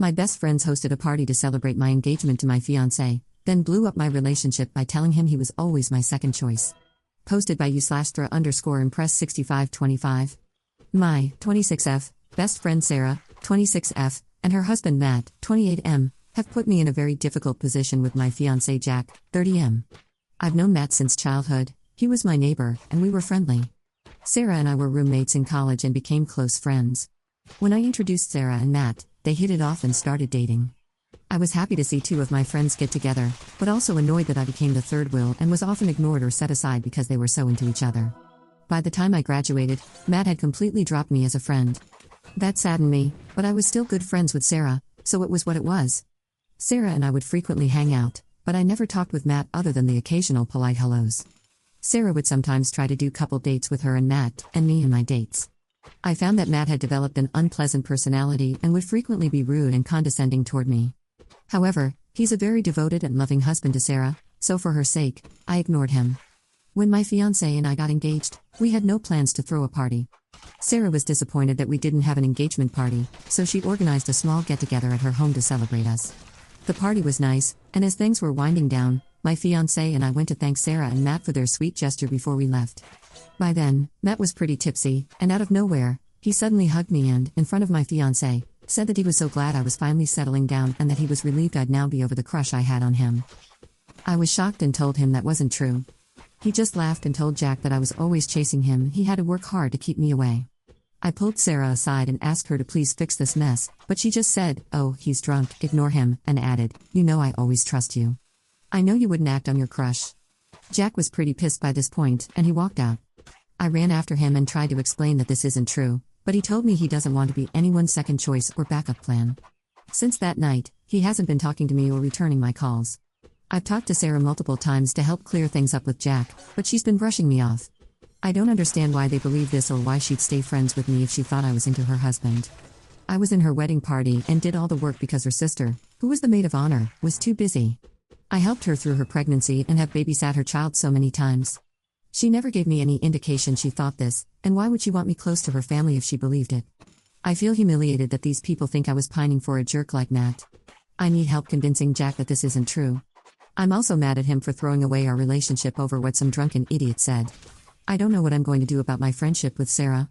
My best friends hosted a party to celebrate my engagement to my fiancé, then blew up my relationship by telling him he was always my second choice. Posted by u/thra_impress6525. My 26F best friend Sarah, 26F, and her husband Matt, 28M, have put me in a very difficult position with my fiancé Jack, 30M. I've known Matt since childhood. He was my neighbor, and we were friendly. Sarah and I were roommates in college and became close friends. When I introduced Sarah and Matt, they hit it off and started dating. I was happy to see two of my friends get together, but also annoyed that I became the third wheel and was often ignored or set aside because they were so into each other. By the time I graduated, Matt had completely dropped me as a friend. That saddened me, but I was still good friends with Sarah, so it was what it was. Sarah and I would frequently hang out, but I never talked with Matt other than the occasional polite hellos. Sarah would sometimes try to do couple dates with her and Matt, and me in my dates. I found that Matt had developed an unpleasant personality and would frequently be rude and condescending toward me. However, he's a very devoted and loving husband to Sarah, so for her sake, I ignored him. When my fiancé and I got engaged, we had no plans to throw a party. Sarah was disappointed that we didn't have an engagement party, so she organized a small get-together at her home to celebrate us. The party was nice, and as things were winding down, my fiancé and I went to thank Sarah and Matt for their sweet gesture before we left. By then, Matt was pretty tipsy, and out of nowhere, he suddenly hugged me and, in front of my fiancé, said that he was so glad I was finally settling down and that he was relieved I'd now be over the crush I had on him. I was shocked and told him that wasn't true. He just laughed and told Jack that I was always chasing him. He had to work hard to keep me away. I pulled Sarah aside and asked her to please fix this mess, but she just said, "Oh, he's drunk, ignore him," and added, "You know I always trust you. I know you wouldn't act on your crush." Jack was pretty pissed by this point, and he walked out. I ran after him and tried to explain that this isn't true, but he told me he doesn't want to be anyone's second choice or backup plan. Since that night, he hasn't been talking to me or returning my calls. I've talked to Sarah multiple times to help clear things up with Jack, but she's been brushing me off. I don't understand why they believe this or why she'd stay friends with me if she thought I was into her husband. I was in her wedding party and did all the work because her sister, who was the maid of honor, was too busy. I helped her through her pregnancy and have babysat her child so many times. She never gave me any indication she thought this, and why would she want me close to her family if she believed it? I feel humiliated that these people think I was pining for a jerk like Matt. I need help convincing Jack that this isn't true. I'm also mad at him for throwing away our relationship over what some drunken idiot said. I don't know what I'm going to do about my friendship with Sarah.